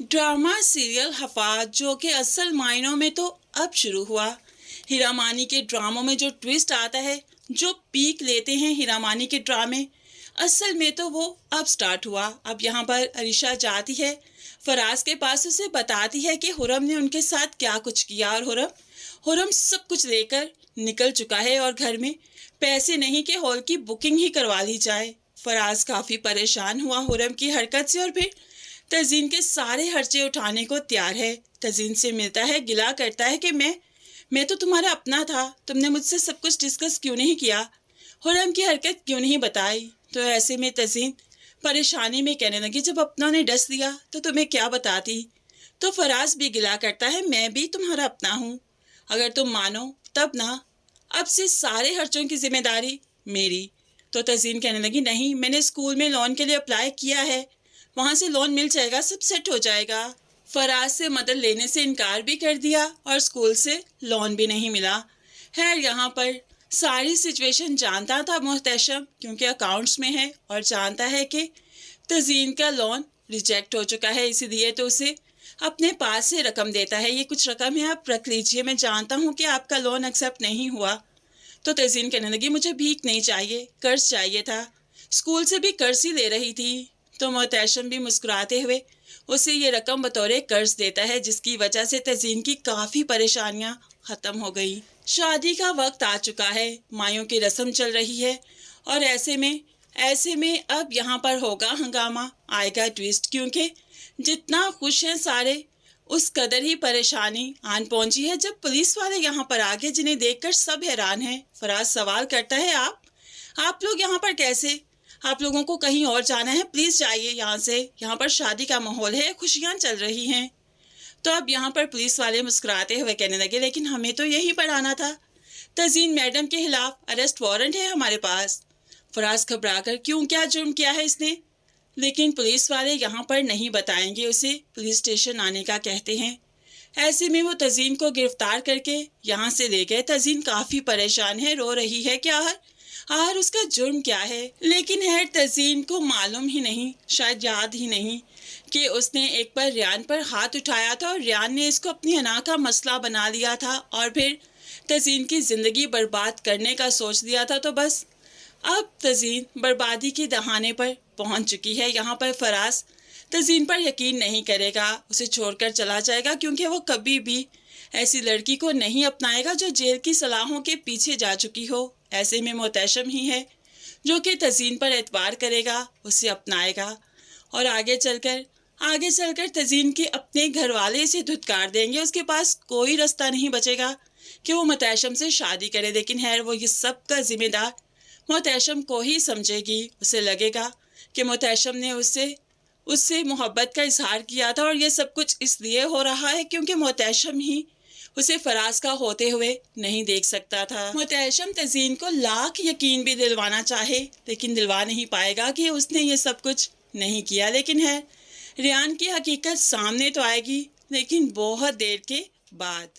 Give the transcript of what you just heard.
Drama serial हफाज जो कि असल मायनों में तो अब शुरू हुआ। हीरा मानी के ड्रामों में जो ट्विस्ट आता है, जो पीक लेते हैं हीरा मानी के ड्रामे, असल में तो वो अब स्टार्ट हुआ। अब यहाँ पर अरीशा जाती है फराज के पास, उसे बताती है कि हुरम ने उनके साथ क्या कुछ किया और हुरम सब कुछ लेकर निकल चुका है और घर में पैसे नहीं कि हॉल की बुकिंग ही करवा ली जाए। फराज काफ़ी परेशान हुआ हुरम की हरकत से और फिर तज़ीन के सारे खर्चे उठाने को तैयार है। तज़ीन से मिलता है, गिला करता है कि मैं तो तुम्हारा अपना था, तुमने मुझसे सब कुछ डिस्कस क्यों नहीं किया, हुरम की हरकत क्यों नहीं बताई। तो ऐसे में तज़ीन परेशानी में कहने लगी, जब अपनों ने डस दिया तो तुम्हें क्या बताती। तो फराज भी गिला करता है, मैं भी तुम्हारा अपना हूँ, अगर तुम मानो तब ना, अब से सारे खर्चों की जिम्मेदारी मेरी। तो तज़ीन कहने लगी, नहीं, मैंने स्कूल में लोन के लिए अप्लाई किया है, वहाँ से लोन मिल जाएगा, सब सेट हो जाएगा। फराज से मदद लेने से इनकार भी कर दिया और स्कूल से लोन भी नहीं मिला। खैर यहाँ पर सारी सिचुएशन जानता था मोहतशम, क्योंकि अकाउंट्स में है और जानता है कि तज़ीन का लोन रिजेक्ट हो चुका है, इसीलिए तो उसे अपने पास से रकम देता है। ये कुछ रकम है, आप रख लीजिए, मैं जानता हूँ कि आपका लोन एक्सेप्ट नहीं हुआ। तो तज़ीन कहने लगी, मुझे भीख नहीं चाहिए, कर्ज चाहिए था, स्कूल से भी कर्ज ही ले रही थी। तो मोहतशम भी मुस्कुराते हुए उसे ये रकम बतौर कर्ज देता है, जिसकी वजह से तज़ीन की काफ़ी परेशानियां ख़त्म हो गई। शादी का वक्त आ चुका है, मायों की रस्म चल रही है और ऐसे में अब यहाँ पर होगा हंगामा, आएगा ट्विस्ट, क्योंकि जितना खुश हैं सारे उस कदर ही परेशानी आन पहुंची है जब पुलिस वाले यहाँ पर आ गए, जिन्हें देखकर सब हैरान हैं। फराज सवाल करता है, आप लोग यहाँ पर कैसे, आप लोगों को कहीं और जाना है, प्लीज़ जाइए यहाँ से, यहाँ पर शादी का माहौल है, खुशियाँ चल रही हैं। तो अब यहाँ पर पुलिस वाले मुस्कुराते हुए कहने लगे, लेकिन हमें तो यहीं पर आना था, तज़ीन मैडम के खिलाफ अरेस्ट वारंट है हमारे पास। फराज घबराकर, क्यों, क्या जुर्म किया है इसने। लेकिन पुलिस वाले यहाँ पर नहीं बताएंगे, उसे पुलिस स्टेशन आने का कहते हैं। ऐसे में वो तज़ीन को गिरफ्तार करके यहाँ से ले गए। तज़ीन काफ़ी परेशान है, रो रही है कि आखिर उसका जुर्म क्या है। लेकिन है तज़ीन को मालूम ही नहीं, शायद याद ही नहीं कि उसने एक बार रियान पर हाथ उठाया था और रियान ने इसको अपनी अना का मसला बना लिया था और फिर तज़ीन की ज़िंदगी बर्बाद करने का सोच लिया था। तो बस अब तज़ीन बर्बादी के दहाने पर पहुंच चुकी है। यहाँ पर फराज तज़ीन पर यकीन नहीं करेगा, उसे छोड़कर चला जाएगा, क्योंकि वो कभी भी ऐसी लड़की को नहीं अपनाएगा जो जेल की सलाहों के पीछे जा चुकी हो। ऐसे में मोहतशम ही है जो कि तज़ीन पर एतबार करेगा, उसे अपनाएगा और आगे चलकर तज़ीन के अपने घर वाले इसे धुतकार देंगे। उसके पास कोई रास्ता नहीं बचेगा कि वो मोहतशम से शादी करे। लेकिन है वो ये सब का जिम्मेदार मोहतशम को ही समझेगी। उसे लगेगा कि मोहतशम ने उससे मोहब्बत का इजहार किया था और ये सब कुछ इसलिए हो रहा है क्योंकि मोहतशम ही उसे फराज का होते हुए नहीं देख सकता था। मोहतशम तज़ीन को लाख यकीन भी दिलवाना चाहे लेकिन दिलवा नहीं पाएगा कि उसने ये सब कुछ नहीं किया। लेकिन है रियान की हकीकत सामने तो आएगी, लेकिन बहुत देर के बाद।